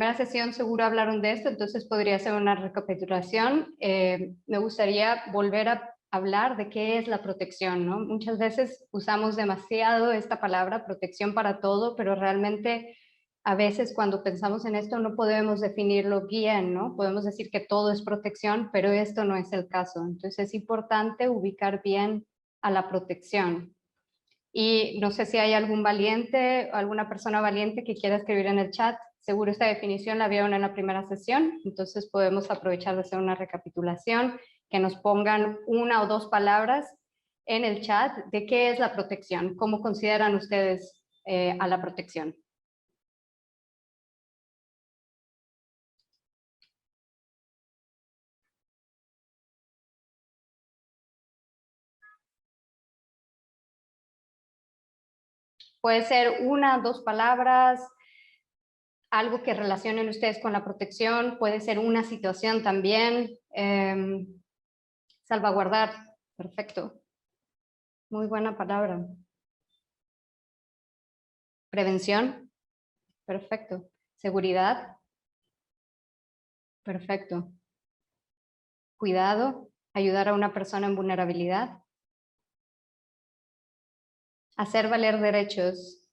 primera sesión seguro hablaron de esto, entonces podría ser una recapitulación. Me gustaría volver a hablar de qué es la protección, ¿no? Muchas veces usamos demasiado esta palabra, protección para todo, pero realmente a veces cuando pensamos en esto no podemos definirlo bien, ¿no? Podemos decir que todo es protección, pero esto no es el caso. Entonces es importante ubicar bien a la protección. Y no sé si hay algún valiente, alguna persona valiente que quiera escribir en el chat. Seguro esta definición la vieron en la primera sesión, entonces podemos aprovechar de hacer una recapitulación, que nos pongan una o dos palabras en el chat de qué es la protección, cómo consideran ustedes a la protección. Puede ser una, dos palabras, algo que relacionen ustedes con la protección, puede ser una situación también. Salvaguardar, perfecto. Muy buena palabra. Prevención, perfecto. Seguridad, perfecto. Cuidado, ayudar a una persona en vulnerabilidad. Hacer valer derechos,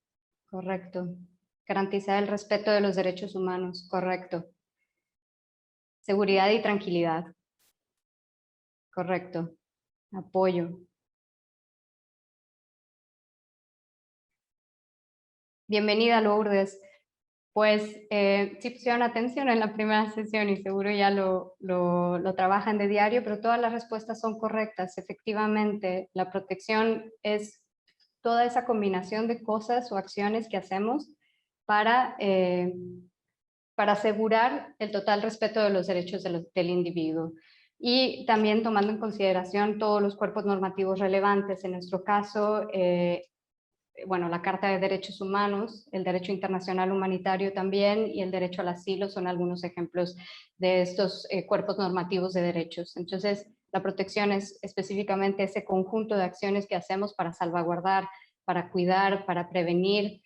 correcto. Garantizar el respeto de los derechos humanos, correcto. Seguridad y tranquilidad, correcto. Apoyo. Bienvenida, Lourdes. Pues sí pusieron atención en la primera sesión y seguro ya lo trabajan de diario, pero todas las respuestas son correctas. Efectivamente, la protección es toda esa combinación de cosas o acciones que hacemos para asegurar el total respeto de los derechos del individuo. Y también tomando en consideración todos los cuerpos normativos relevantes. En nuestro caso, bueno, la Carta de Derechos Humanos, el Derecho Internacional Humanitario también y el Derecho al Asilo son algunos ejemplos de estos cuerpos normativos de derechos. Entonces, la protección es específicamente ese conjunto de acciones que hacemos para salvaguardar, para cuidar, para prevenir,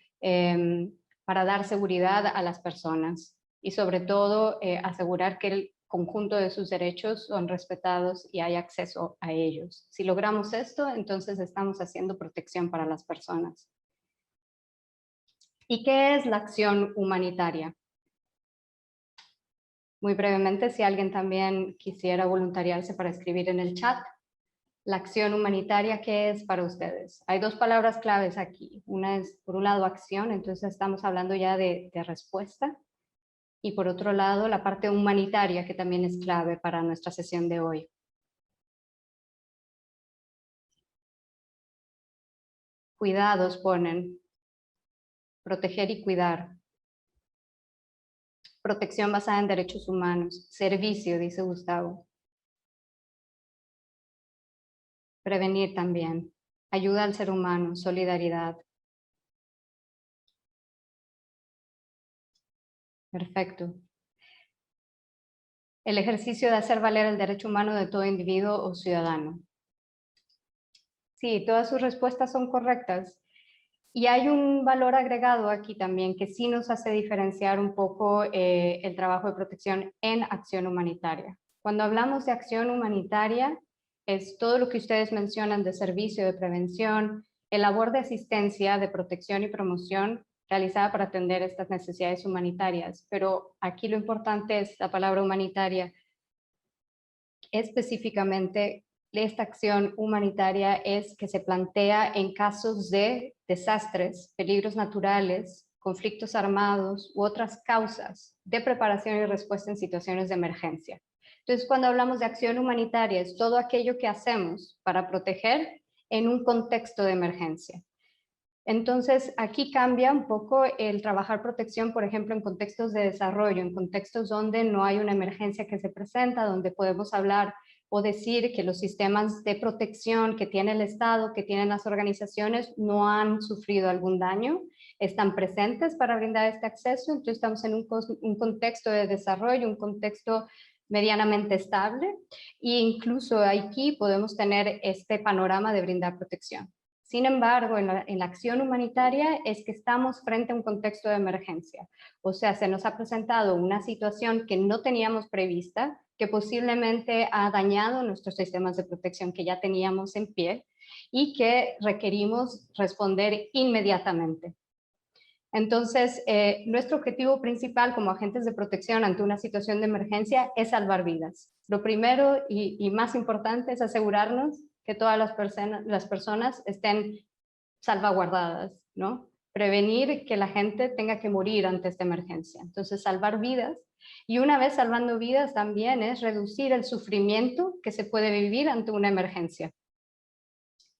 para dar seguridad a las personas y sobre todo asegurar que el conjunto de sus derechos son respetados y hay acceso a ellos. Si logramos esto, entonces estamos haciendo protección para las personas. ¿Y qué es la acción humanitaria? Muy brevemente, si alguien también quisiera voluntariarse para escribir en el chat, la acción humanitaria, ¿qué es para ustedes? Hay dos palabras claves aquí. Una es, por un lado, acción, entonces estamos hablando ya de respuesta. Y por otro lado, la parte humanitaria, que también es clave para nuestra sesión de hoy. Cuidados ponen. Proteger y cuidar. Protección basada en derechos humanos. Servicio, dice Gustavo. Prevenir también. Ayuda al ser humano. Solidaridad. Perfecto. El ejercicio de hacer valer el derecho humano de todo individuo o ciudadano. Sí, todas sus respuestas son correctas. Y hay un valor agregado aquí también que sí nos hace diferenciar un poco el trabajo de protección en acción humanitaria. Cuando hablamos de acción humanitaria, es todo lo que ustedes mencionan de servicio, de prevención, el labor de asistencia, de protección y promoción realizada para atender estas necesidades humanitarias. Pero aquí lo importante es la palabra humanitaria. Específicamente, esta acción humanitaria es que se plantea en casos de desastres, peligros naturales, conflictos armados u otras causas de preparación y respuesta en situaciones de emergencia. Entonces, cuando hablamos de acción humanitaria, es todo aquello que hacemos para proteger en un contexto de emergencia. Entonces, aquí cambia un poco el trabajar protección, por ejemplo, en contextos de desarrollo, en contextos donde no hay una emergencia que se presenta, donde podemos hablar o decir que los sistemas de protección que tiene el Estado, que tienen las organizaciones, no han sufrido algún daño, están presentes para brindar este acceso. Entonces, estamos en un contexto de desarrollo, un contexto medianamente estable, e incluso aquí podemos tener este panorama de brindar protección. Sin embargo, en la acción humanitaria es que estamos frente a un contexto de emergencia. O sea, se nos ha presentado una situación que no teníamos prevista, que posiblemente ha dañado nuestros sistemas de protección que ya teníamos en pie y que requerimos responder inmediatamente. Entonces, nuestro objetivo principal como agentes de protección ante una situación de emergencia es salvar vidas. Lo primero y más importante es asegurarnos que todas las personas estén salvaguardadas, ¿no? Prevenir que la gente tenga que morir ante esta emergencia. Entonces, salvar vidas. Y una vez salvando vidas también es reducir el sufrimiento que se puede vivir ante una emergencia.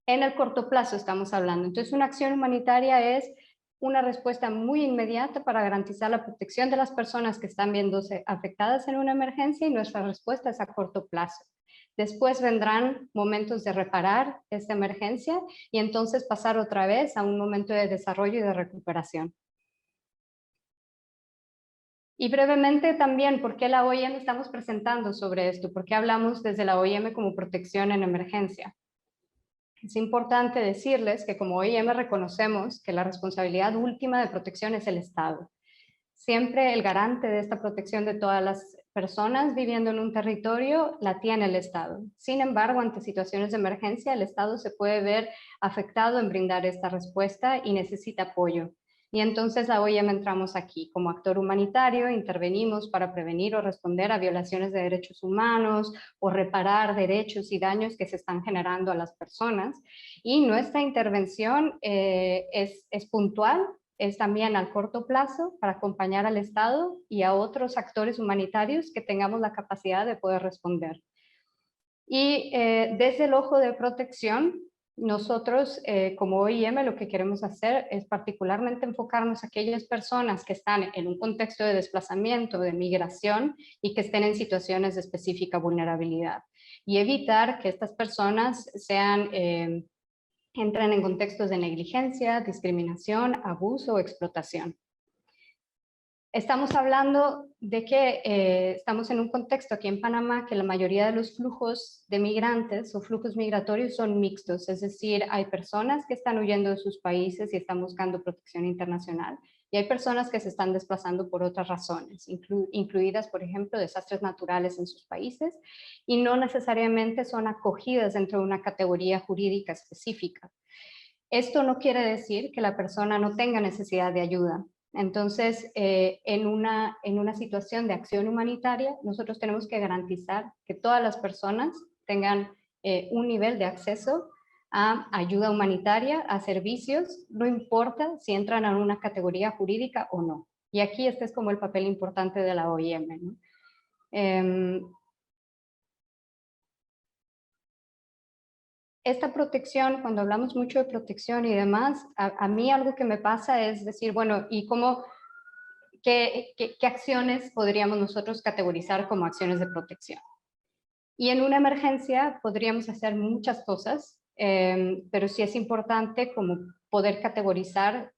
En el corto plazo estamos hablando. Entonces, una acción humanitaria es una respuesta muy inmediata para garantizar la protección de las personas que están viéndose afectadas en una emergencia y nuestra respuesta es a corto plazo. Después vendrán momentos de reparar esta emergencia y entonces pasar otra vez a un momento de desarrollo y de recuperación. Y brevemente también, ¿por qué la OIM estamos presentando sobre esto? ¿Por qué hablamos desde la OIM como protección en emergencia? Es importante decirles que como OIM reconocemos que la responsabilidad última de protección es el Estado. Siempre el garante de esta protección de todas las personas viviendo en un territorio la tiene el Estado. Sin embargo, ante situaciones de emergencia, el Estado se puede ver afectado en brindar esta respuesta y necesita apoyo. Y entonces la OIM entramos aquí. Como actor humanitario, intervenimos para prevenir o responder a violaciones de derechos humanos o reparar derechos y daños que se están generando a las personas. Y nuestra intervención es puntual, es también al corto plazo para acompañar al Estado y a otros actores humanitarios que tengamos la capacidad de poder responder. Y desde el ojo de protección, nosotros como OIM lo que queremos hacer es particularmente enfocarnos a aquellas personas que están en un contexto de desplazamiento, de migración y que estén en situaciones de específica vulnerabilidad y evitar que estas personas entran en contextos de negligencia, discriminación, abuso o explotación. Estamos hablando de que estamos en un contexto aquí en Panamá que la mayoría de los flujos de migrantes o flujos migratorios son mixtos, es decir, hay personas que están huyendo de sus países y están buscando protección internacional y hay personas que se están desplazando por otras razones, incluidas, por ejemplo, desastres naturales en sus países y no necesariamente son acogidas dentro de una categoría jurídica específica. Esto no quiere decir que la persona no tenga necesidad de ayuda. Entonces, en una situación de acción humanitaria, nosotros tenemos que garantizar que todas las personas tengan un nivel de acceso a ayuda humanitaria, a servicios, no importa si entran en una categoría jurídica o no. Y aquí este es como el papel importante de la OIM, ¿no? Esta protección, cuando hablamos mucho de protección y demás, a mí algo que me pasa es decir, bueno, ¿y qué acciones podríamos nosotros categorizar como acciones de protección? Y en una emergencia podríamos hacer muchas cosas, pero sí es importante como poder categorizar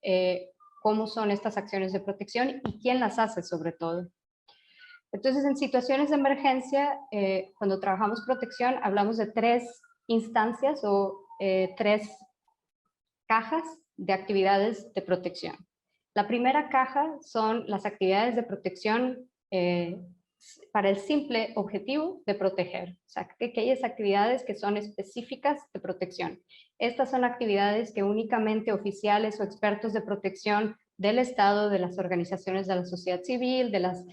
cómo son estas acciones de protección y quién las hace sobre todo. Entonces, en situaciones de emergencia, cuando trabajamos protección, hablamos de 3 instancias o 3 cajas de actividades de protección. La primera caja son las actividades de protección para el simple objetivo de proteger, o sea, aquellas actividades que son específicas de protección. Estas son actividades que únicamente oficiales o expertos de protección del Estado, de las organizaciones de la sociedad civil, de las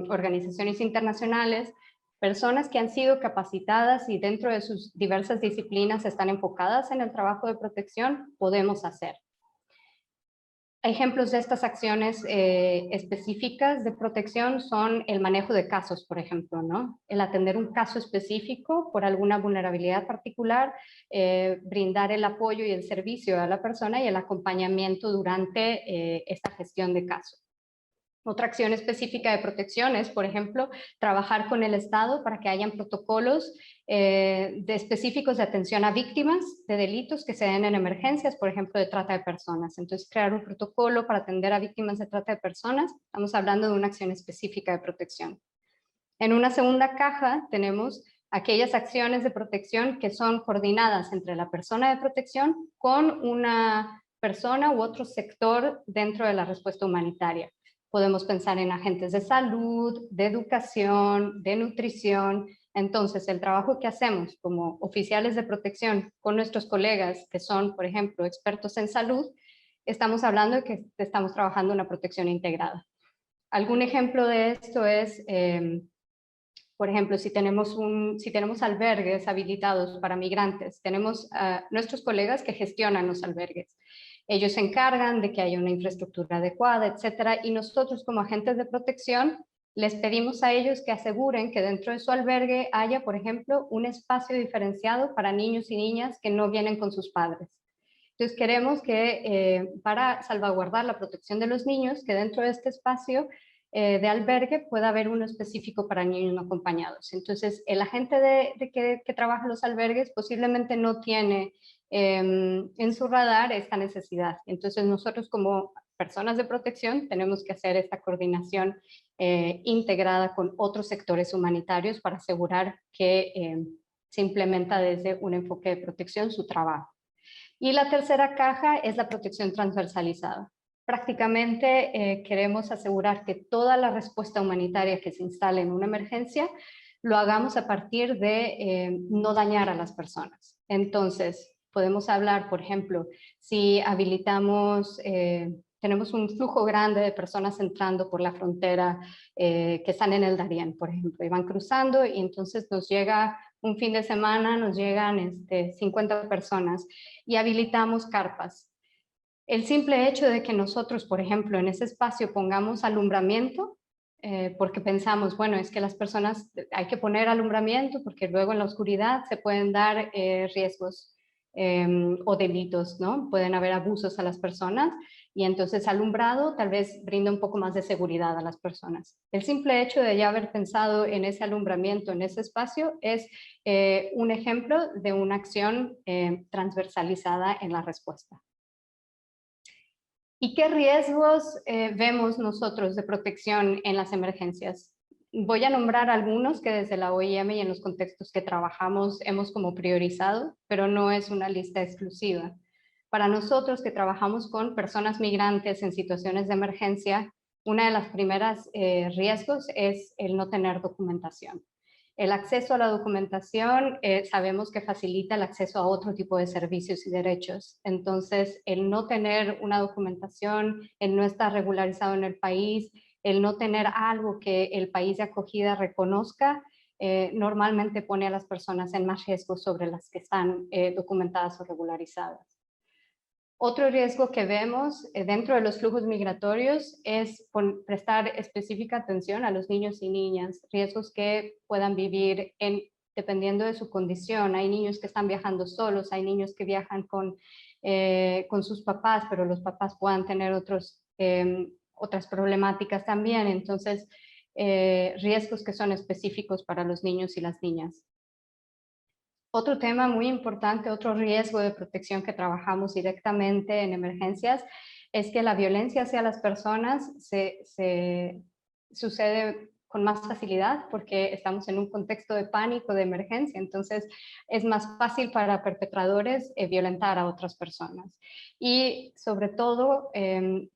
organizaciones internacionales, personas que han sido capacitadas y dentro de sus diversas disciplinas están enfocadas en el trabajo de protección, podemos hacer. Ejemplos de estas acciones específicas de protección son el manejo de casos, por ejemplo, ¿no? El atender un caso específico por alguna vulnerabilidad particular, brindar el apoyo y el servicio a la persona y el acompañamiento durante esta gestión de caso. Otra acción específica de protección es, por ejemplo, trabajar con el Estado para que hayan protocolos específicos de atención a víctimas de delitos que se den en emergencias, por ejemplo, de trata de personas. Entonces, crear un protocolo para atender a víctimas de trata de personas, estamos hablando de una acción específica de protección. En una segunda caja tenemos aquellas acciones de protección que son coordinadas entre la persona de protección con una persona u otro sector dentro de la respuesta humanitaria. Podemos pensar en agentes de salud, de educación, de nutrición. Entonces, el trabajo que hacemos como oficiales de protección con nuestros colegas que son, por ejemplo, expertos en salud, estamos hablando de que estamos trabajando una protección integrada. Algún ejemplo de esto es, por ejemplo, si tenemos albergues habilitados para migrantes, tenemos nuestros colegas que gestionan los albergues. Ellos se encargan de que haya una infraestructura adecuada, etcétera, y nosotros como agentes de protección les pedimos a ellos que aseguren que dentro de su albergue haya, por ejemplo, un espacio diferenciado para niños y niñas que no vienen con sus padres. Entonces queremos que para salvaguardar la protección de los niños, que dentro de este espacio de albergue pueda haber uno específico para niños no acompañados. Entonces el agente que trabaja en los albergues posiblemente no tiene en su radar esta necesidad. Entonces nosotros como personas de protección tenemos que hacer esta coordinación integrada con otros sectores humanitarios para asegurar que se implementa desde un enfoque de protección su trabajo. Y la tercera caja es la protección transversalizada. Prácticamente queremos asegurar que toda la respuesta humanitaria que se instale en una emergencia lo hagamos a partir de no dañar a las personas. Entonces, podemos hablar, por ejemplo, si habilitamos, tenemos un flujo grande de personas entrando por la frontera que están en el Darién, por ejemplo, y van cruzando y entonces nos llega un fin de semana, nos llegan 50 personas y habilitamos carpas. El simple hecho de que nosotros, por ejemplo, en ese espacio pongamos alumbramiento, porque pensamos, bueno, es que las personas hay que poner alumbramiento porque luego en la oscuridad se pueden dar riesgos o delitos, ¿no? Pueden haber abusos a las personas y entonces alumbrado tal vez brinda un poco más de seguridad a las personas. El simple hecho de ya haber pensado en ese alumbramiento, en ese espacio, es un ejemplo de una acción transversalizada en la respuesta. ¿Y qué riesgos vemos nosotros de protección en las emergencias? Voy a nombrar algunos que desde la OIM y en los contextos que trabajamos hemos como priorizado, pero no es una lista exclusiva. Para nosotros que trabajamos con personas migrantes en situaciones de emergencia, una de las primeras riesgos es el no tener documentación. El acceso a la documentación sabemos que facilita el acceso a otro tipo de servicios y derechos. Entonces, el no tener una documentación, el no estar regularizado en el país, el no tener algo que el país de acogida reconozca, normalmente pone a las personas en más riesgo sobre las que están documentadas o regularizadas. Otro riesgo que vemos dentro de los flujos migratorios es prestar específica atención a los niños y niñas, riesgos que puedan vivir dependiendo de su condición. Hay niños que están viajando solos, hay niños que viajan con sus papás, pero los papás puedan tener otras problemáticas también. Entonces, riesgos que son específicos para los niños y las niñas. Otro tema muy importante, otro riesgo de protección que trabajamos directamente en emergencias es que la violencia hacia las personas se sucede con más facilidad porque estamos en un contexto de pánico, de emergencia, entonces es más fácil para perpetradores violentar a otras personas. Y sobre todo,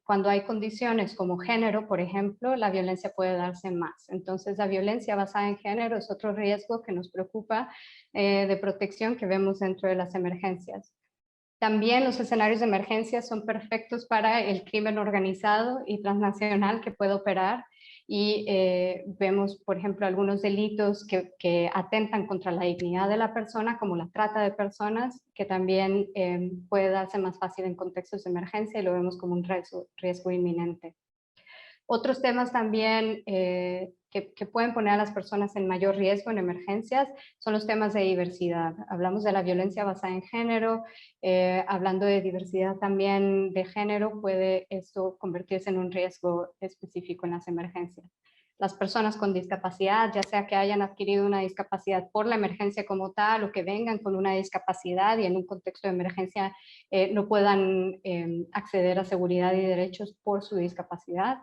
cuando hay condiciones como género, por ejemplo, la violencia puede darse más. Entonces, la violencia basada en género es otro riesgo que nos preocupa de protección que vemos dentro de las emergencias. También los escenarios de emergencia son perfectos para el crimen organizado y transnacional que puede operar y vemos, por ejemplo, algunos delitos que atentan contra la dignidad de la persona, como la trata de personas, que también puede darse más fácil en contextos de emergencia y lo vemos como un riesgo inminente. Otros temas también que pueden poner a las personas en mayor riesgo en emergencias son los temas de diversidad. Hablamos de la violencia basada en género, hablando de diversidad también de género, puede esto convertirse en un riesgo específico en las emergencias. Las personas con discapacidad, ya sea que hayan adquirido una discapacidad por la emergencia como tal o que vengan con una discapacidad y en un contexto de emergencia no puedan acceder a seguridad y derechos por su discapacidad.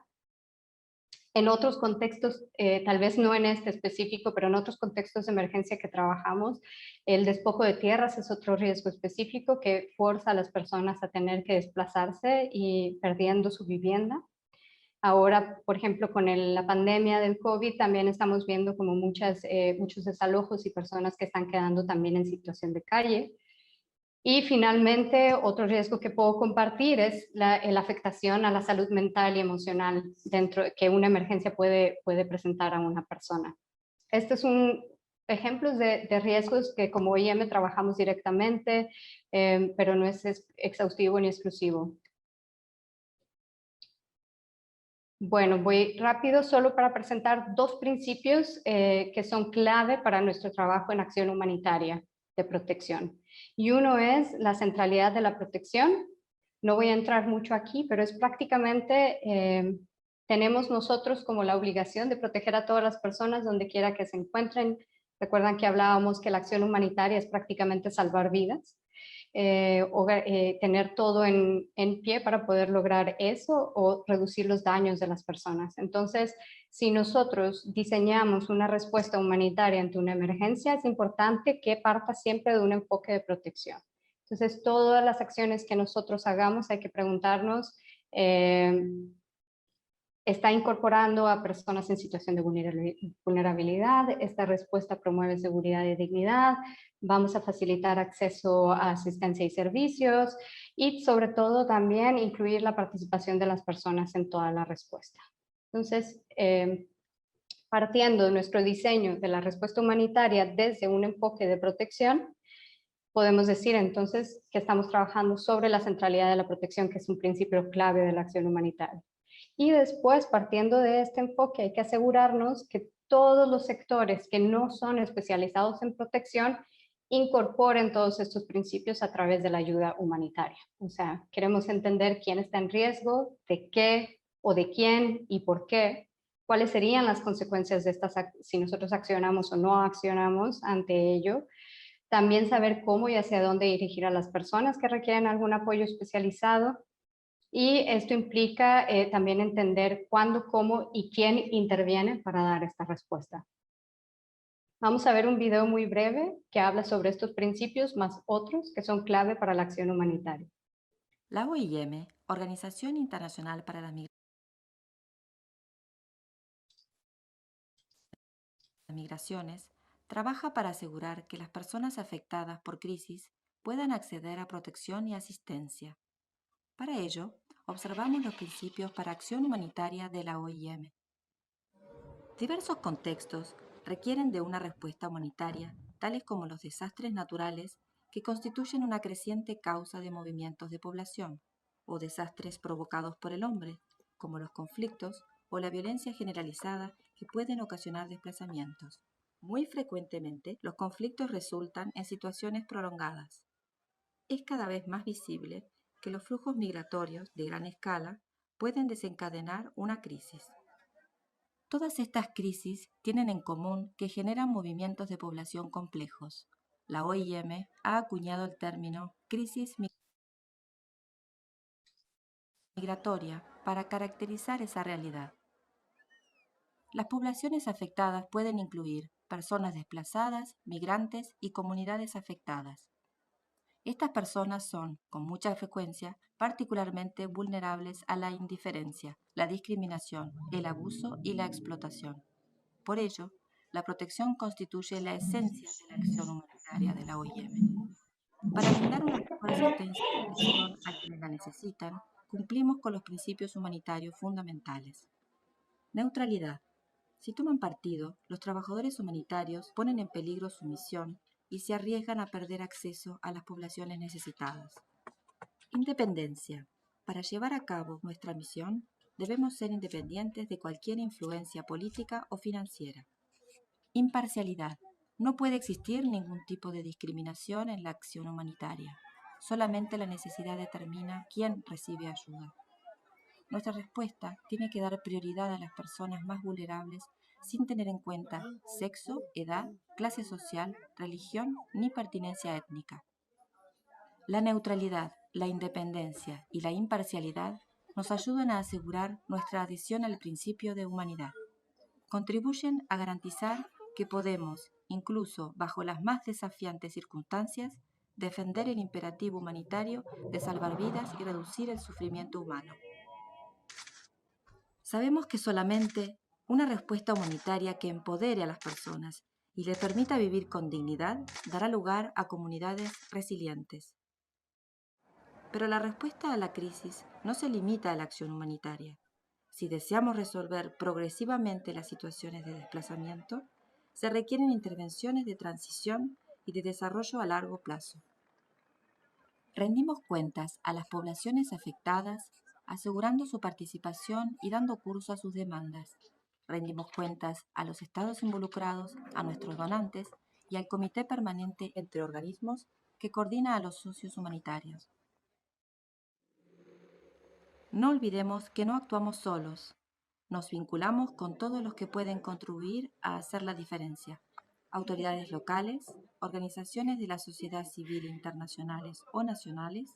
En otros contextos, tal vez no en este específico, pero en otros contextos de emergencia que trabajamos, el despojo de tierras es otro riesgo específico que forza a las personas a tener que desplazarse y perdiendo su vivienda. Ahora, por ejemplo, con la pandemia del COVID, también estamos viendo como muchos desalojos y personas que están quedando también en situación de calle. Y finalmente, otro riesgo que puedo compartir es la afectación a la salud mental y emocional que una emergencia puede presentar a una persona. Este es un ejemplos de riesgos que como OIM trabajamos directamente, pero no es exhaustivo ni exclusivo. Bueno, voy rápido solo para presentar dos principios que son clave para nuestro trabajo en acción humanitaria de protección. Y uno es la centralidad de la protección. No voy a entrar mucho aquí, pero es prácticamente, tenemos nosotros como la obligación de proteger a todas las personas donde quiera que se encuentren. Recuerdan que hablábamos que la acción humanitaria es prácticamente salvar vidas. Tener todo en pie para poder lograr eso o reducir los daños de las personas. Entonces, si nosotros diseñamos una respuesta humanitaria ante una emergencia, es importante que parta siempre de un enfoque de protección. Entonces, todas las acciones que nosotros hagamos hay que preguntarnos, ¿está incorporando a personas en situación de vulnerabilidad? ¿Esta respuesta promueve seguridad y dignidad? Vamos a facilitar acceso a asistencia y servicios y sobre todo también incluir la participación de las personas en toda la respuesta. Entonces, partiendo de nuestro diseño de la respuesta humanitaria desde un enfoque de protección, podemos decir entonces que estamos trabajando sobre la centralidad de la protección, que es un principio clave de la acción humanitaria. Y después, partiendo de este enfoque, hay que asegurarnos que todos los sectores que no son especializados en protección incorporen todos estos principios a través de la ayuda humanitaria. O sea, queremos entender quién está en riesgo, de qué o de quién y por qué, cuáles serían las consecuencias de si nosotros accionamos o no accionamos ante ello. También saber cómo y hacia dónde dirigir a las personas que requieren algún apoyo especializado. Y esto implica también entender cuándo, cómo y quién interviene para dar esta respuesta. Vamos a ver un video muy breve que habla sobre estos principios más otros que son clave para la acción humanitaria. La OIM, Organización Internacional para las Migraciones, trabaja para asegurar que las personas afectadas por crisis puedan acceder a protección y asistencia. Para ello, observamos los principios para acción humanitaria de la OIM. Diversos contextos requieren de una respuesta humanitaria, tales como los desastres naturales, que constituyen una creciente causa de movimientos de población, o desastres provocados por el hombre, como los conflictos o la violencia generalizada que pueden ocasionar desplazamientos. Muy frecuentemente, los conflictos resultan en situaciones prolongadas. Es cada vez más visible que los flujos migratorios de gran escala pueden desencadenar una crisis. Todas estas crisis tienen en común que generan movimientos de población complejos. La OIM ha acuñado el término crisis migratoria para caracterizar esa realidad. Las poblaciones afectadas pueden incluir personas desplazadas, migrantes y comunidades afectadas. Estas personas son, con mucha frecuencia, particularmente vulnerables a la indiferencia, la discriminación, el abuso y la explotación. Por ello, la protección constituye la esencia de la acción humanitaria de la OIM. Para brindar una mejor asistencia y atención a quienes la necesitan, cumplimos con los principios humanitarios fundamentales. Neutralidad. Si toman partido, los trabajadores humanitarios ponen en peligro su misión y se arriesgan a perder acceso a las poblaciones necesitadas. Independencia. Para llevar a cabo nuestra misión, debemos ser independientes de cualquier influencia política o financiera. Imparcialidad. No puede existir ningún tipo de discriminación en la acción humanitaria. Solamente la necesidad determina quién recibe ayuda. Nuestra respuesta tiene que dar prioridad a las personas más vulnerables sin tener en cuenta sexo, edad, clase social, religión ni pertinencia étnica. La neutralidad, la independencia y la imparcialidad nos ayudan a asegurar nuestra adhesión al principio de humanidad. Contribuyen a garantizar que podemos, incluso bajo las más desafiantes circunstancias, defender el imperativo humanitario de salvar vidas y reducir el sufrimiento humano. Sabemos que solamente una respuesta humanitaria que empodere a las personas y les permita vivir con dignidad dará lugar a comunidades resilientes. Pero la respuesta a la crisis no se limita a la acción humanitaria. Si deseamos resolver progresivamente las situaciones de desplazamiento, se requieren intervenciones de transición y de desarrollo a largo plazo. Rendimos cuentas a las poblaciones afectadas, asegurando su participación y dando curso a sus demandas. Rendimos cuentas a los estados involucrados, a nuestros donantes y al comité permanente entre organismos que coordina a los socios humanitarios. No olvidemos que no actuamos solos. Nos vinculamos con todos los que pueden contribuir a hacer la diferencia. Autoridades locales, organizaciones de la sociedad civil internacionales o nacionales,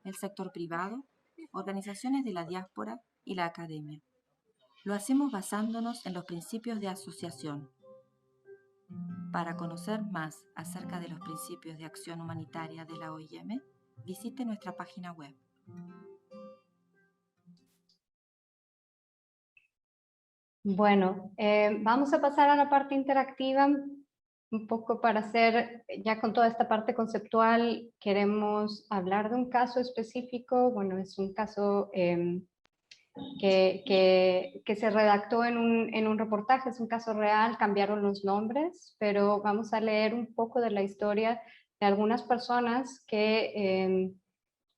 el sector privado, organizaciones de la diáspora y la academia. Lo hacemos basándonos en los principios de asociación. Para conocer más acerca de los principios de acción humanitaria de la OIM, visite nuestra página web. Bueno, vamos a pasar a la parte interactiva, un poco para hacer, ya con toda esta parte conceptual, queremos hablar de un caso específico. Bueno, es un caso que se redactó en un reportaje, es un caso real, cambiaron los nombres, pero vamos a leer un poco de la historia de algunas personas que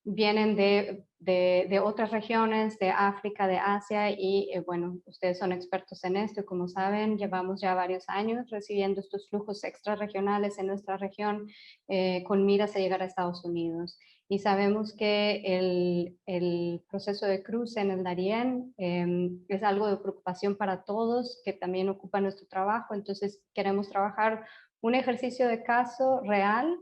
vienen de otras regiones, de África, de Asia, y bueno, ustedes son expertos en esto, y como saben, llevamos ya varios años recibiendo estos flujos extrarregionales en nuestra región con miras a llegar a Estados Unidos. Y sabemos que el proceso de cruce en el Darién es algo de preocupación para todos, que también ocupa nuestro trabajo. Entonces queremos trabajar un ejercicio de caso real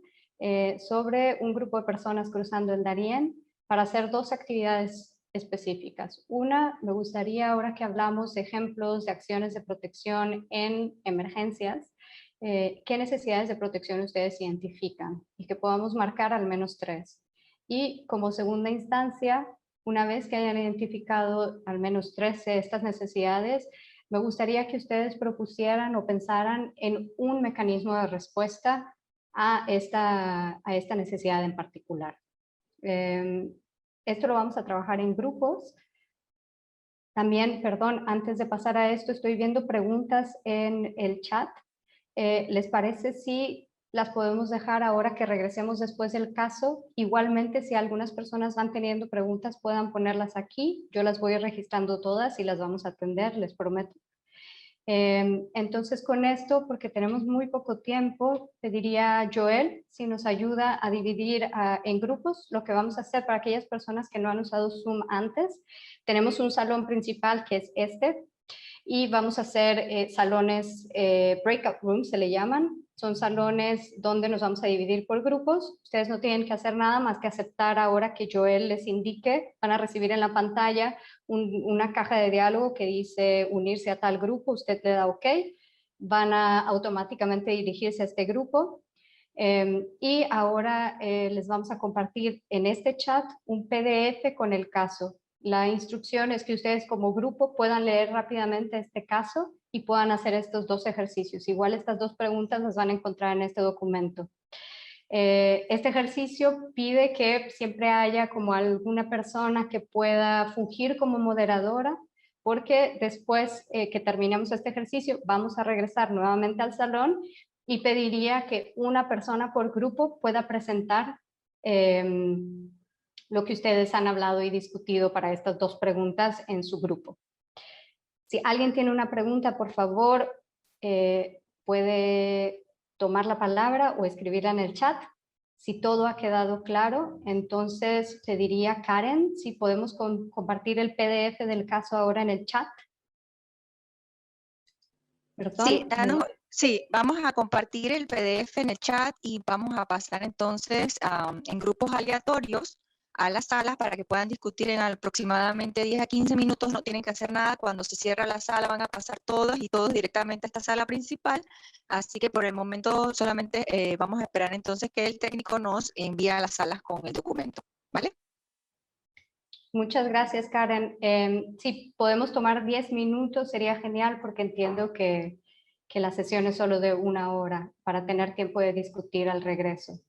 sobre un grupo de personas cruzando el Darién para hacer dos actividades específicas. Una, me gustaría, ahora que hablamos de ejemplos de acciones de protección en emergencias, qué necesidades de protección ustedes identifican y que podamos marcar al menos 3. Y como segunda instancia, una vez que hayan identificado al menos 3 de estas necesidades, me gustaría que ustedes propusieran o pensaran en un mecanismo de respuesta a esta necesidad en particular. Esto lo vamos a trabajar en grupos. También, perdón, antes de pasar a esto, estoy viendo preguntas en el chat. ¿Les parece si las podemos dejar ahora que regresemos después del caso? Igualmente, si algunas personas van teniendo preguntas, puedan ponerlas aquí. Yo las voy registrando todas y las vamos a atender, les prometo. Entonces, con esto, porque tenemos muy poco tiempo, pediría Joel si nos ayuda a dividir en grupos lo que vamos a hacer para aquellas personas que no han usado Zoom antes. Tenemos un salón principal que es este, y vamos a hacer salones, breakout rooms se le llaman. Son salones donde nos vamos a dividir por grupos. Ustedes no tienen que hacer nada más que aceptar ahora que Joel les indique. Van a recibir en la pantalla una caja de diálogo que dice unirse a tal grupo. Usted le da OK. Van a automáticamente dirigirse a este grupo. Y ahora les vamos a compartir en este chat un PDF con el caso. La instrucción es que ustedes como grupo puedan leer rápidamente este caso y puedan hacer estos dos ejercicios. Igual estas dos preguntas las van a encontrar en este documento. Este ejercicio pide que siempre haya como alguna persona que pueda fungir como moderadora, porque después que terminemos este ejercicio vamos a regresar nuevamente al salón y pediría que una persona por grupo pueda presentar lo que ustedes han hablado y discutido para estas dos preguntas en su grupo. Si alguien tiene una pregunta, por favor, puede tomar la palabra o escribirla en el chat. Si todo ha quedado claro, entonces te diría, Karen, si podemos compartir el PDF del caso ahora en el chat. ¿Perdón? Sí, vamos a compartir el PDF en el chat y vamos a pasar entonces en grupos aleatorios a las salas para que puedan discutir en aproximadamente 10 a 15 minutos. No tienen que hacer nada. Cuando se cierra la sala van a pasar todos y todos directamente a esta sala principal. Así que por el momento solamente vamos a esperar entonces que el técnico nos envíe a las salas con el documento, ¿vale? Muchas gracias, Karen. Si podemos tomar 10 minutos, sería genial porque entiendo que la sesión es solo de 1 hora para tener tiempo de discutir al regreso.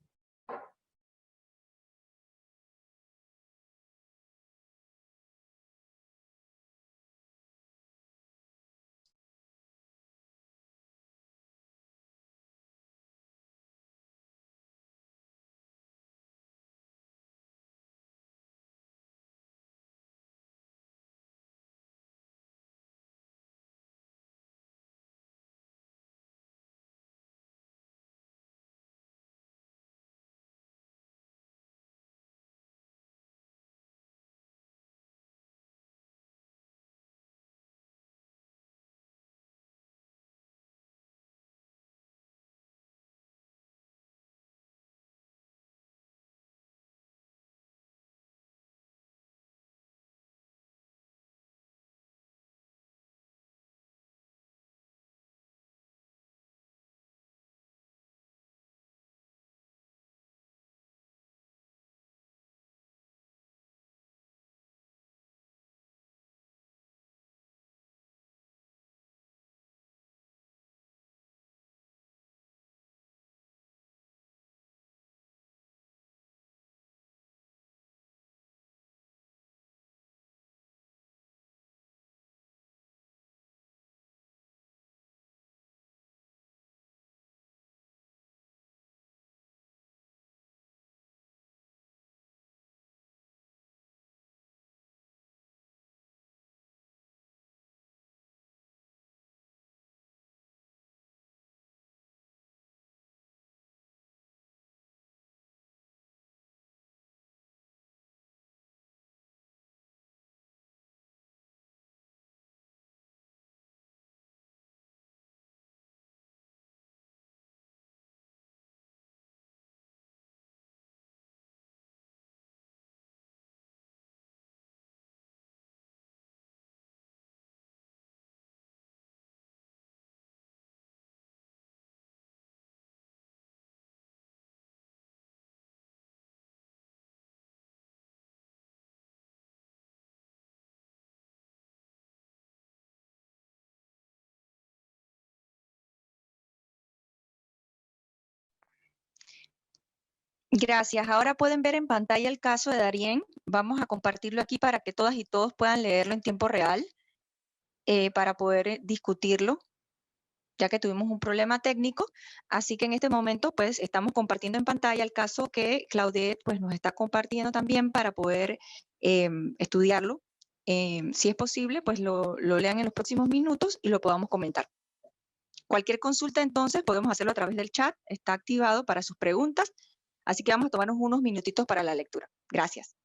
Gracias. Ahora pueden ver en pantalla el caso de Darien. Vamos a compartirlo aquí para que todas y todos puedan leerlo en tiempo real para poder discutirlo, ya que tuvimos un problema técnico. Así que en este momento, pues, estamos compartiendo en pantalla el caso que Claudette, pues, nos está compartiendo también para poder estudiarlo. Si es posible, pues, lo lean en los próximos minutos y lo podamos comentar. Cualquier consulta, entonces, podemos hacerlo a través del chat. Está activado para sus preguntas. Así que vamos a tomarnos unos minutitos para la lectura. Gracias.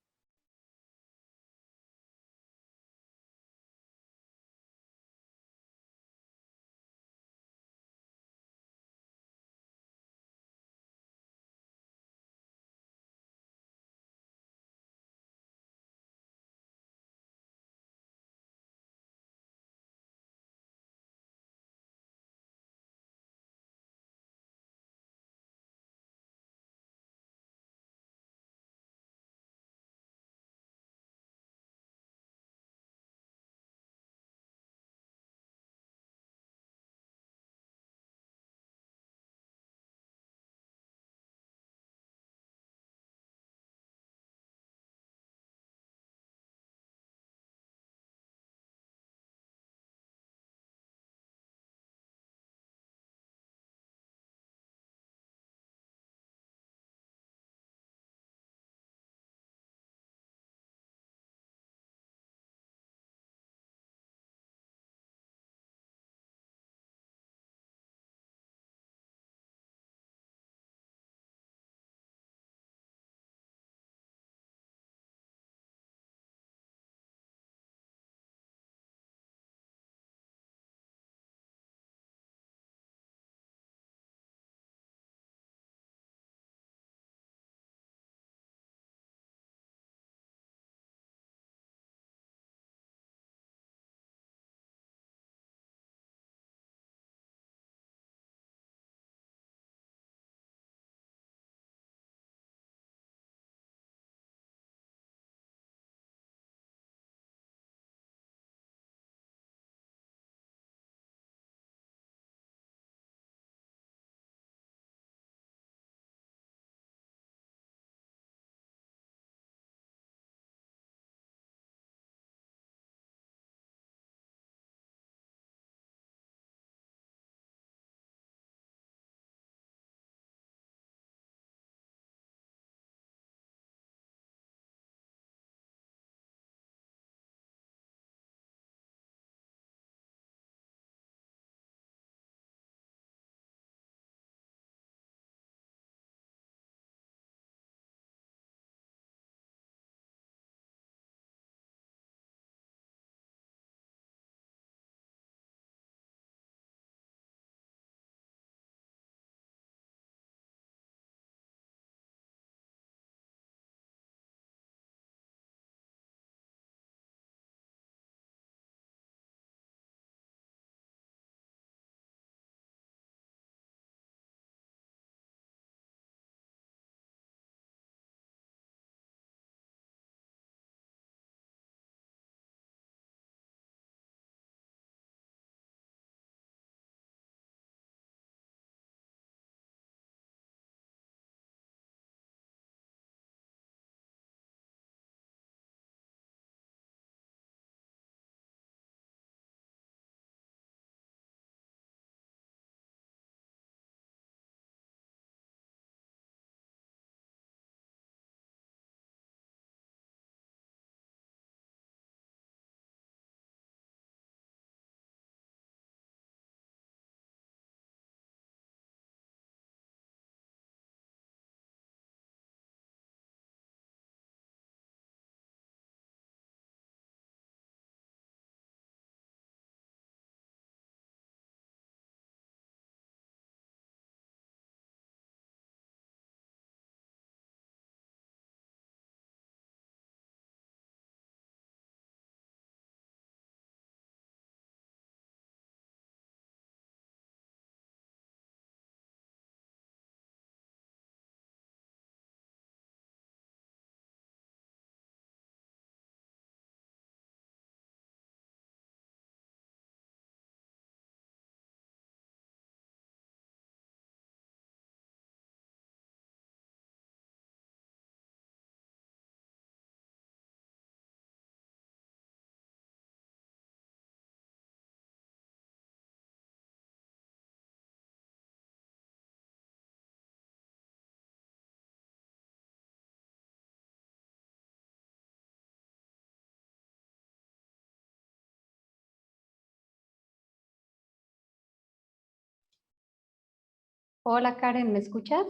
Hola Karen, ¿me escuchas?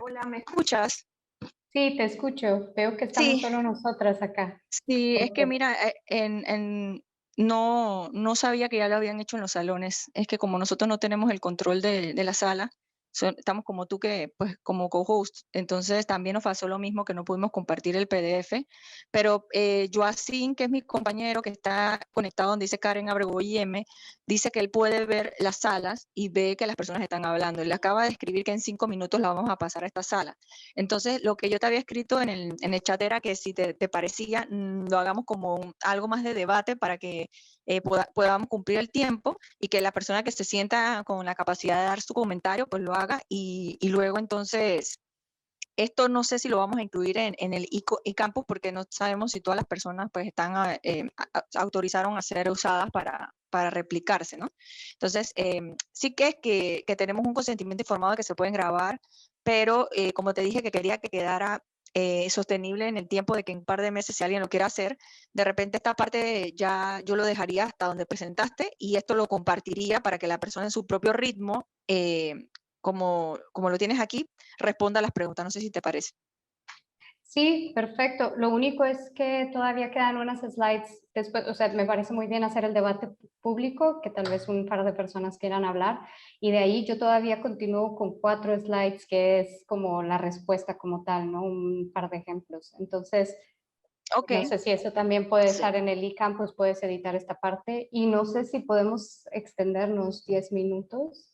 Hola, ¿me escuchas? Sí, te escucho. Veo que estamos Sí, solo nosotras acá. sí, es que Ok. mira, no sabía que ya lo habían hecho en los salones. Es que como nosotros no tenemos el control de la sala, estamos como tú que, pues como co-host, entonces también nos pasó lo mismo que no pudimos compartir el PDF, pero Joacín, que es mi compañero que está conectado donde dice Karen Abrego IM, dice que él puede ver las salas y ve que las personas están hablando. Él acaba de escribir que en 5 minutos la vamos a pasar a esta sala. Entonces, lo que yo te había escrito en el chat era que si te parecía, lo hagamos como algo más de debate para que podamos cumplir el tiempo y que la persona que se sienta con la capacidad de dar su comentario, pues lo haga y luego entonces, esto no sé si lo vamos a incluir en el eCampus porque no sabemos si todas las personas pues están, autorizaron a ser usadas para replicarse, ¿no? Entonces, sí que es que tenemos un consentimiento informado de que se pueden grabar, pero como te dije que quería que quedara sostenible en el tiempo de que en un par de meses si alguien lo quiere hacer, de repente esta parte ya yo lo dejaría hasta donde presentaste y esto lo compartiría para que la persona en su propio ritmo, como lo tienes aquí, responda a las preguntas. No sé si te parece. Sí, perfecto. Lo único es que todavía quedan unas slides después, o sea, me parece muy bien hacer el debate público, que tal vez un par de personas quieran hablar, y de ahí yo todavía continúo con 4 slides, que es como la respuesta como tal, ¿no? Un par de ejemplos. Entonces, Ok, no sé si eso también puede sí. estar en el eCampus, puedes editar esta parte, y no sé si podemos extendernos 10 minutos,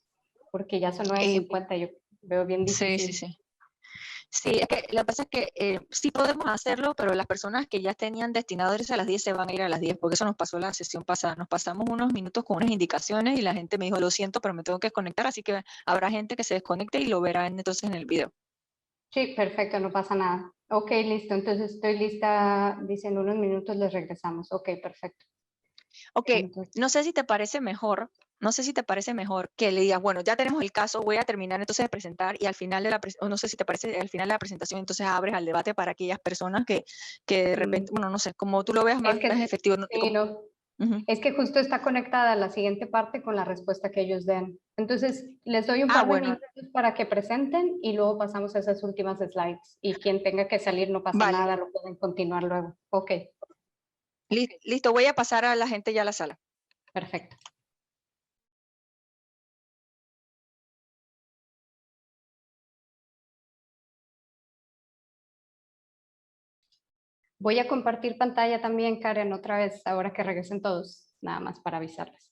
porque ya son nueve Eh, cincuenta. Yo veo bien sí, sí, difícil. sí. Sí, es que lo que pasa es que sí podemos hacerlo, pero las personas que ya tenían destinado a irse a las 10 se van a ir a las 10 porque eso nos pasó la sesión pasada. Nos pasamos unos minutos con unas indicaciones y la gente me dijo, lo siento, pero me tengo que desconectar, así que habrá gente que se desconecte y lo verá entonces en el video. Sí, perfecto, no pasa nada. Ok, listo, entonces estoy lista, dicen unos minutos, les regresamos. Ok, perfecto. Ok, Entonces, no sé si te parece mejor que le digas, bueno, ya tenemos el caso, voy a terminar entonces de presentar y al final de o no sé si te parece, al final de la presentación entonces abres al debate para aquellas personas que de repente, mm, bueno, no sé, como tú lo veas es más que, efectivo. sí, no, Ujú. es que justo está conectada la siguiente parte con la respuesta que ellos den. Entonces, les doy un Ah, par de bueno, minutos para que presenten y luego pasamos a esas últimas slides. Y quien tenga que salir, no pasa vale, nada, lo pueden continuar luego. Ok, listo, voy a pasar a la gente ya a la sala. perfecto. Voy a compartir pantalla también, Karen, otra vez, ahora que regresen todos, nada más para avisarles.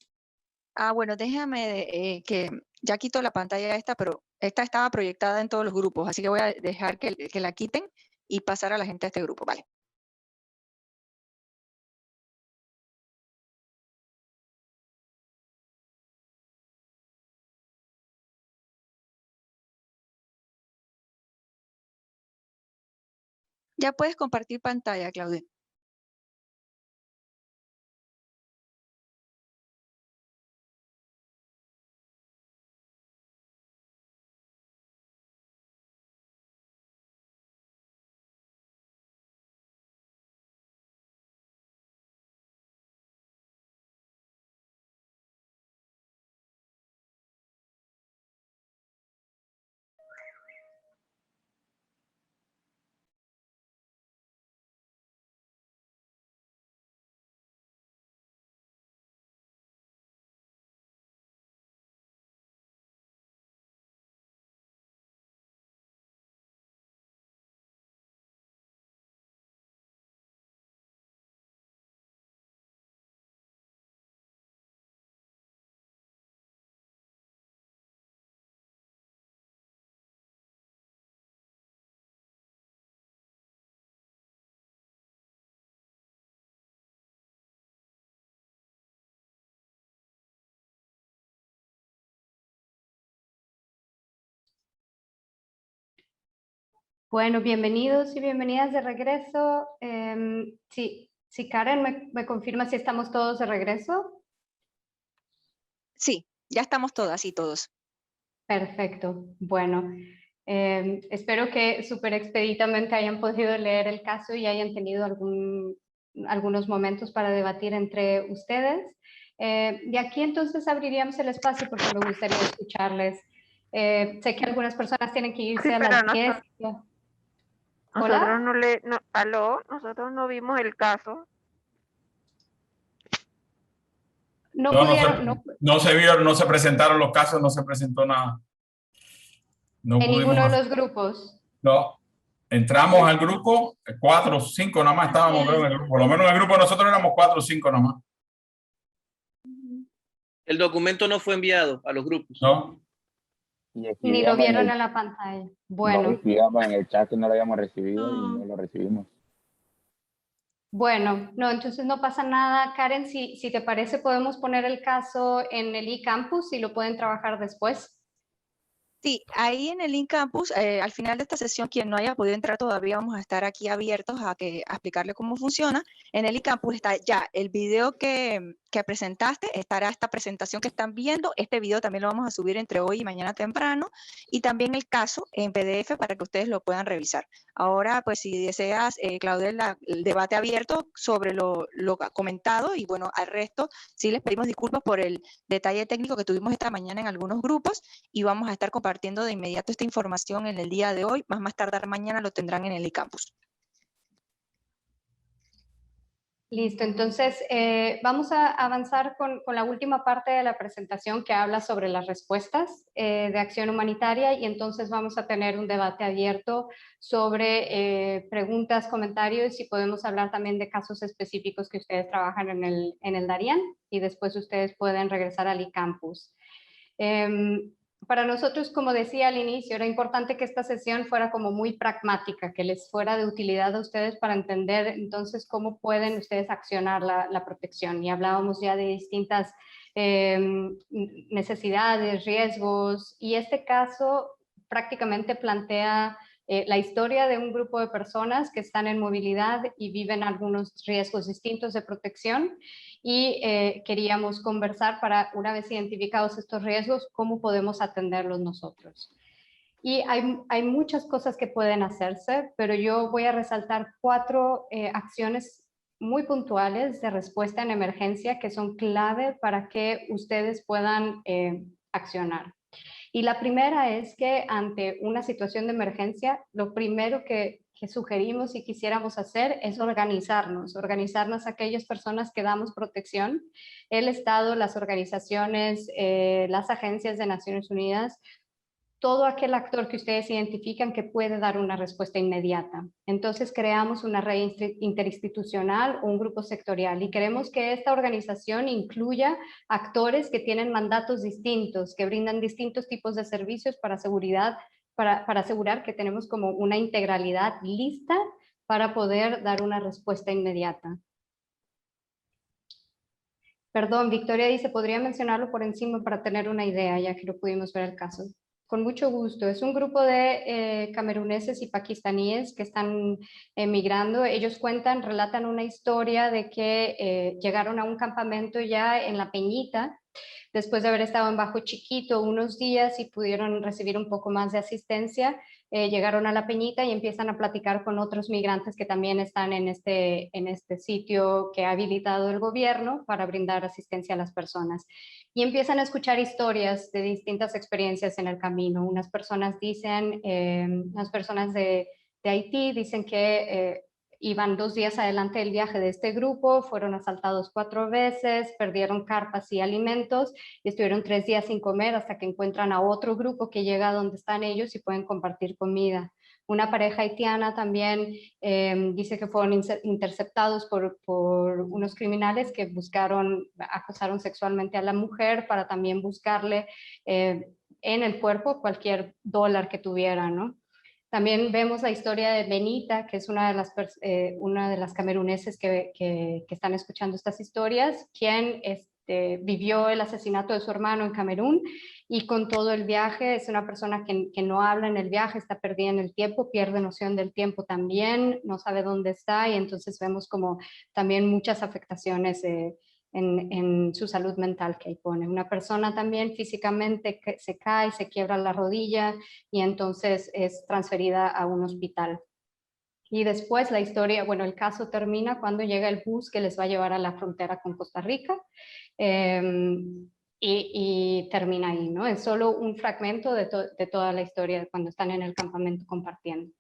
Ah, bueno, déjame que ya quito la pantalla esta, pero esta estaba proyectada en todos los grupos, así que voy a dejar que la quiten y pasar a la gente a este grupo, vale. Ya puedes compartir pantalla, Claudia. Bueno, bienvenidos y bienvenidas de regreso. Sí, si Karen me confirma si estamos todos de regreso. Sí, ya estamos todas y todos. Perfecto. Bueno, espero que súper expeditamente hayan podido leer el caso y hayan tenido algunos momentos para debatir entre ustedes. De aquí entonces abriríamos el espacio porque me gustaría escucharles. Sé que algunas personas tienen que irse Sí, a pero las 10. nosotros ¿Hola? nosotros no vimos el caso. No No, pudieron, no, no se vio, no se presentaron los casos, no se presentó nada. No en ninguno de pudimos. los grupos. No. Entramos al grupo, 4 o 5 nada más estábamos, creo, en el grupo. Por lo menos en el grupo nosotros éramos 4 o 5 nada más. El documento no fue enviado a los grupos. ¿No? Y Ni lo escribíamos vieron en la pantalla. no, Bueno. escribíamos en el chat que no lo habíamos recibido y no lo recibimos. Bueno, no, entonces no pasa nada. Karen, si te parece, podemos poner el caso en el eCampus y lo pueden trabajar después. Sí, ahí en el link campus, al final de esta sesión, quien no haya podido entrar todavía, vamos a estar aquí abiertos a explicarle cómo funciona. En el campus está ya el video que presentaste, estará esta presentación que están viendo. Este video también lo vamos a subir entre hoy y mañana temprano, y también el caso en PDF para que ustedes lo puedan revisar. Ahora, pues si deseas, Claudel, el debate abierto sobre lo comentado, y bueno, al resto sí les pedimos disculpas por el detalle técnico que tuvimos esta mañana en algunos grupos, y vamos a estar compartiendo de inmediato esta información en el día de hoy, más tardar mañana lo tendrán en el eCampus. Listo, entonces vamos a avanzar con la última parte de la presentación que habla sobre las respuestas de acción humanitaria, y entonces vamos a tener un debate abierto sobre preguntas, comentarios, y podemos hablar también de casos específicos que ustedes trabajan en el Darién, y después ustedes pueden regresar al eCampus. Para nosotros, como decía al inicio, era importante que esta sesión fuera como muy pragmática, que les fuera de utilidad a ustedes para entender entonces cómo pueden ustedes accionar la protección. Y hablábamos ya de distintas necesidades, riesgos, y este caso prácticamente plantea la historia de un grupo de personas que están en movilidad y viven algunos riesgos distintos de protección, y queríamos conversar para, una vez identificados estos riesgos, cómo podemos atenderlos nosotros. Y hay muchas cosas que pueden hacerse, pero yo voy a resaltar 4 acciones muy puntuales de respuesta en emergencia que son clave para que ustedes puedan accionar. Y la primera es que ante una situación de emergencia, lo primero que sugerimos y quisiéramos hacer es organizarnos aquellas personas que damos protección, el Estado, las organizaciones, las agencias de Naciones Unidas, todo aquel actor que ustedes identifican que puede dar una respuesta inmediata. Entonces creamos una red interinstitucional, un grupo sectorial, y queremos que esta organización incluya actores que tienen mandatos distintos, que brindan distintos tipos de servicios para seguridad, para asegurar que tenemos como una integralidad lista para poder dar una respuesta inmediata. Perdón, Victoria dice, ¿podría mencionarlo por encima para tener una idea, ya que no pudimos ver el caso? Con mucho gusto. Es un grupo de cameruneses y pakistaníes que están emigrando. Ellos relatan una historia de que llegaron a un campamento ya en La Peñita, después de haber estado en Bajo Chiquito unos días y pudieron recibir un poco más de asistencia. Llegaron a La Peñita y empiezan a platicar con otros migrantes que también están en este sitio que ha habilitado el gobierno para brindar asistencia a las personas. Y empiezan a escuchar historias de distintas experiencias en el camino. Unas personas dicen, unas personas de Haití dicen que iban 2 días adelante del viaje de este grupo, fueron asaltados 4 veces, perdieron carpas y alimentos, y estuvieron 3 días sin comer hasta que encuentran a otro grupo que llega a donde están ellos y pueden compartir comida. Una pareja haitiana también dice que fueron interceptados por unos criminales que acosaron sexualmente a la mujer para también buscarle en el cuerpo cualquier dólar que tuviera, ¿no? También vemos la historia de Benita, que es una de las cameruneses que están escuchando estas historias, quien vivió el asesinato de su hermano en Camerún, y con todo el viaje es una persona que no habla en el viaje, está perdida en el tiempo, pierde noción del tiempo también, no sabe dónde está, y entonces vemos como también muchas afectaciones en su salud mental que ahí pone. Una persona también físicamente que se cae, se quiebra la rodilla y entonces es transferida a un hospital. Y después la historia, bueno, el caso termina cuando llega el bus que les va a llevar a la frontera con Costa Rica. Y termina ahí, ¿no? Es solo un fragmento de toda la historia de cuando están en el campamento compartiendo.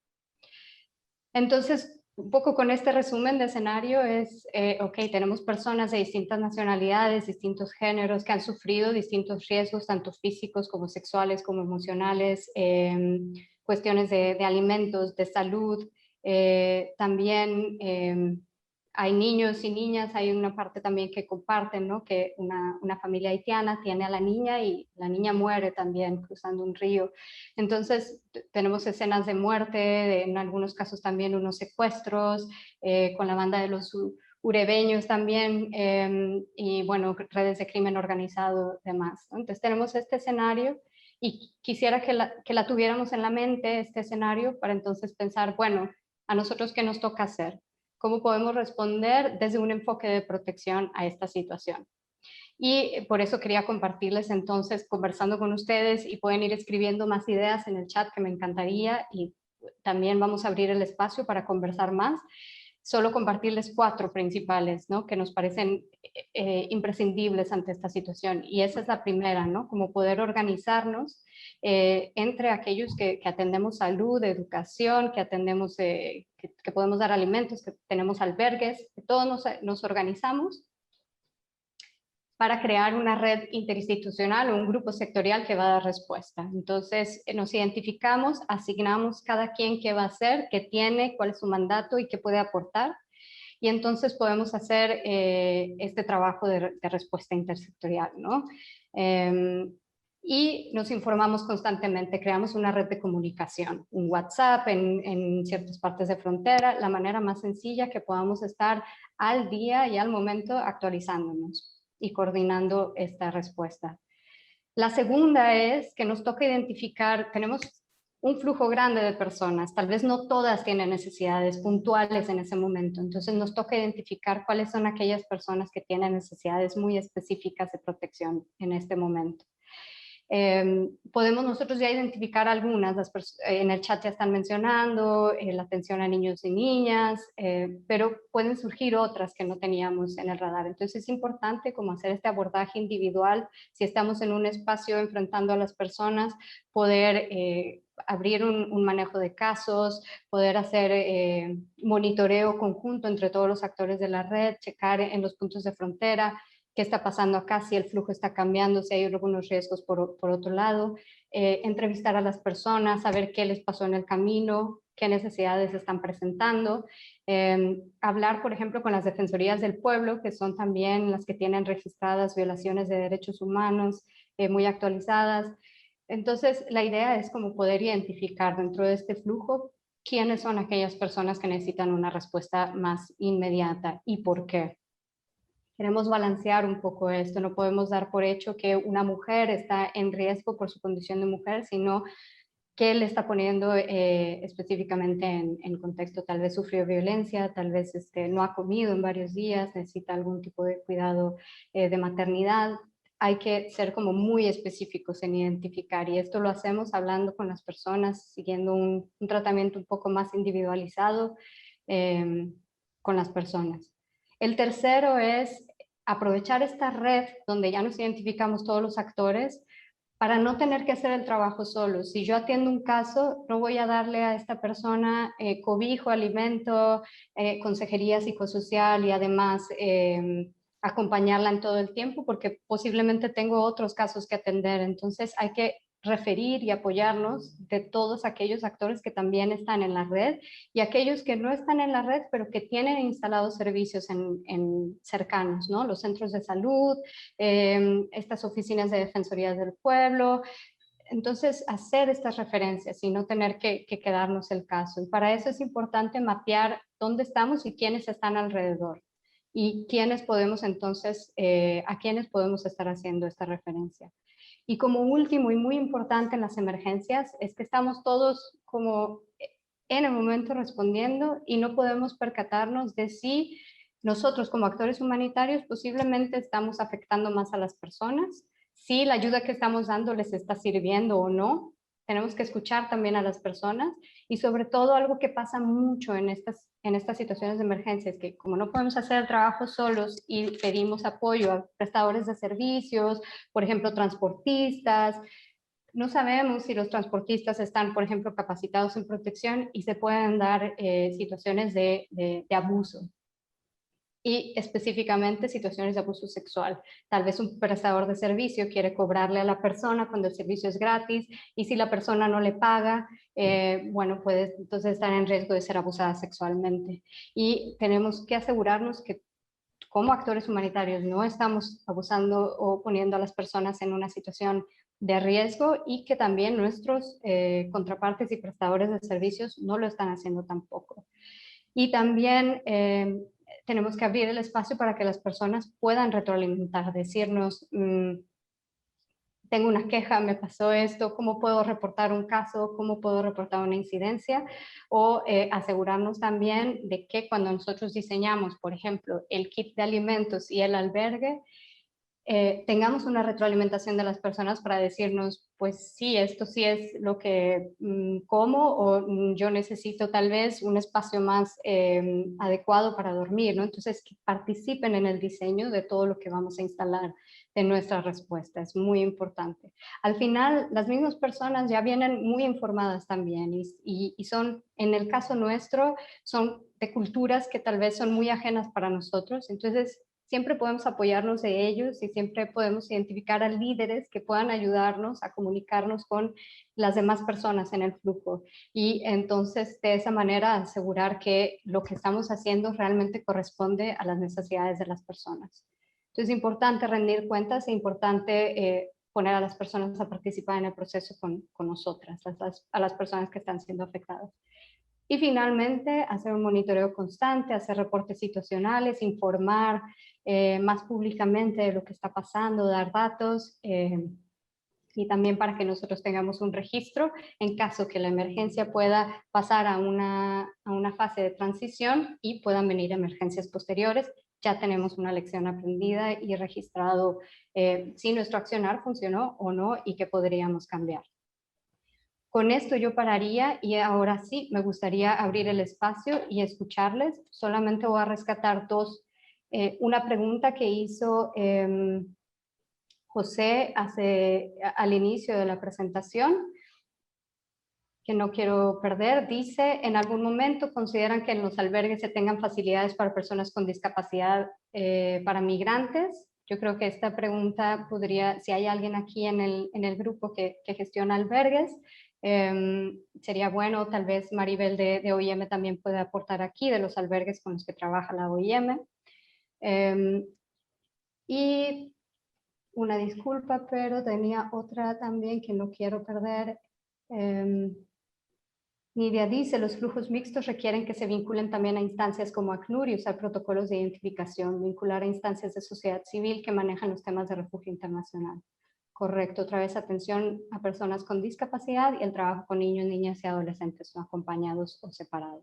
Entonces, un poco con este resumen de escenario es, ok, tenemos personas de distintas nacionalidades, distintos géneros que han sufrido distintos riesgos, tanto físicos como sexuales, como emocionales, cuestiones de alimentos, de salud, también hay niños y niñas, hay una parte también que comparten, ¿no? Que una familia haitiana tiene a la niña y la niña muere también cruzando un río. Entonces tenemos escenas de muerte, en algunos casos también unos secuestros, con la banda de los urebeños también, y bueno, redes de crimen organizado y demás, ¿no? Entonces tenemos este escenario y quisiera que la tuviéramos en la mente, este escenario, para entonces pensar, bueno, a nosotros qué nos toca hacer. ¿Cómo podemos responder desde un enfoque de protección a esta situación? Y por eso quería compartirles entonces, conversando con ustedes, y pueden ir escribiendo más ideas en el chat, que me encantaría, y también vamos a abrir el espacio para conversar más. Solo compartirles 4 principales, ¿no? Que nos parecen imprescindibles ante esta situación. Y esa es la primera, ¿no? Como poder organizarnos entre aquellos que atendemos salud, educación, que atendemos, que podemos dar alimentos, que tenemos albergues, que todos nos organizamos para crear una red interinstitucional o un grupo sectorial que va a dar respuesta. Entonces nos identificamos, asignamos cada quien qué va a hacer, qué tiene, cuál es su mandato y qué puede aportar. Y entonces podemos hacer este trabajo de respuesta intersectorial, ¿no? Y nos informamos constantemente, creamos una red de comunicación, un WhatsApp en ciertas partes de frontera, la manera más sencilla que podamos estar al día y al momento actualizándonos y coordinando esta respuesta. La segunda es que nos toca identificar, tenemos un flujo grande de personas, tal vez no todas tienen necesidades puntuales en ese momento, entonces nos toca identificar cuáles son aquellas personas que tienen necesidades muy específicas de protección en este momento. Podemos nosotros ya identificar algunas, en el chat ya están mencionando la atención a niños y niñas, pero pueden surgir otras que no teníamos en el radar. Entonces es importante como hacer este abordaje individual, si estamos en un espacio enfrentando a las personas, poder abrir un manejo de casos, poder hacer monitoreo conjunto entre todos los actores de la red, checar en los puntos de frontera, qué está pasando acá, si el flujo está cambiando, si hay algunos riesgos por otro lado, entrevistar a las personas, saber qué les pasó en el camino, qué necesidades están presentando, hablar, por ejemplo, con las defensorías del pueblo, que son también las que tienen registradas violaciones de derechos humanos muy actualizadas. Entonces, la idea es como poder identificar dentro de este flujo quiénes son aquellas personas que necesitan una respuesta más inmediata y por qué. Queremos balancear un poco esto, no podemos dar por hecho que una mujer está en riesgo por su condición de mujer, sino que le está poniendo específicamente en contexto, tal vez sufrió violencia, tal vez no ha comido en varios días, necesita algún tipo de cuidado de maternidad. Hay que ser como muy específicos en identificar, y esto lo hacemos hablando con las personas, siguiendo un tratamiento un poco más individualizado con las personas. El tercero es aprovechar esta red donde ya nos identificamos todos los actores para no tener que hacer el trabajo solo. Si yo atiendo un caso, no voy a darle a esta persona cobijo, alimento, consejería psicosocial y además acompañarla en todo el tiempo, porque posiblemente tengo otros casos que atender. Entonces hay que referir y apoyarnos de todos aquellos actores que también están en la red y aquellos que no están en la red, pero que tienen instalados servicios en cercanos, ¿no? Los centros de salud, estas oficinas de defensorías del pueblo. Entonces, hacer estas referencias y no tener que quedarnos el caso. Y para eso es importante mapear dónde estamos y quiénes están alrededor. Y quiénes podemos entonces, a quiénes podemos estar haciendo esta referencia. Y como último y muy importante en las emergencias es que estamos todos como en el momento respondiendo y no podemos percatarnos de si nosotros como actores humanitarios posiblemente estamos afectando más a las personas, si la ayuda que estamos dando les está sirviendo o no, tenemos que escuchar también a las personas y sobre todo algo que pasa mucho en estas situaciones de emergencia es que como no podemos hacer el trabajo solos y pedimos apoyo a prestadores de servicios, por ejemplo, transportistas, no sabemos si los transportistas están, por ejemplo, capacitados en protección y se pueden dar situaciones de abuso. Y específicamente situaciones de abuso sexual. Tal vez un prestador de servicio quiere cobrarle a la persona cuando el servicio es gratis y si la persona no le paga, bueno, puede entonces estar en riesgo de ser abusada sexualmente. Y tenemos que asegurarnos que como actores humanitarios no estamos abusando o poniendo a las personas en una situación de riesgo y que también nuestros contrapartes y prestadores de servicios no lo están haciendo tampoco. Y también tenemos que abrir el espacio para que las personas puedan retroalimentar, decirnos, tengo una queja, me pasó esto, ¿cómo puedo reportar un caso? ¿Cómo puedo reportar una incidencia? O asegurarnos también de que cuando nosotros diseñamos, por ejemplo, el kit de alimentos y el albergue, tengamos una retroalimentación de las personas para decirnos, pues sí, esto sí es lo que como o yo necesito tal vez un espacio más adecuado para dormir, ¿no? Entonces, que participen en el diseño de todo lo que vamos a instalar de nuestra respuesta, es muy importante. Al final, las mismas personas ya vienen muy informadas también y son, en el caso nuestro, son de culturas que tal vez son muy ajenas para nosotros, entonces siempre podemos apoyarnos de ellos y siempre podemos identificar a líderes que puedan ayudarnos a comunicarnos con las demás personas en el flujo y entonces de esa manera asegurar que lo que estamos haciendo realmente corresponde a las necesidades de las personas. Entonces es importante rendir cuentas, es importante poner a las personas a participar en el proceso con nosotras, a las personas que están siendo afectadas. Y finalmente, hacer un monitoreo constante, hacer reportes situacionales, informar más públicamente de lo que está pasando, dar datos y también para que nosotros tengamos un registro en caso que la emergencia pueda pasar a una fase de transición y puedan venir emergencias posteriores. Ya tenemos una lección aprendida y registrado si nuestro accionar funcionó o no y qué podríamos cambiar. Con esto yo pararía y ahora sí me gustaría abrir el espacio y escucharles. Solamente voy a rescatar dos. Una pregunta que hizo José al inicio de la presentación, que no quiero perder. Dice, ¿en algún momento consideran que en los albergues se tengan facilidades para personas con discapacidad para migrantes? Yo creo que esta pregunta podría, si hay alguien aquí en el grupo que gestiona albergues, sería bueno, tal vez Maribel de OIM también puede aportar aquí, de los albergues con los que trabaja la OIM. Y una disculpa, pero tenía otra también que no quiero perder. Nidia dice, los flujos mixtos requieren que se vinculen también a instancias como ACNUR y usar protocolos de identificación, vincular a instancias de sociedad civil que manejan los temas de refugio internacional. Correcto, otra vez atención a personas con discapacidad y el trabajo con niños, niñas y adolescentes no acompañados o separados.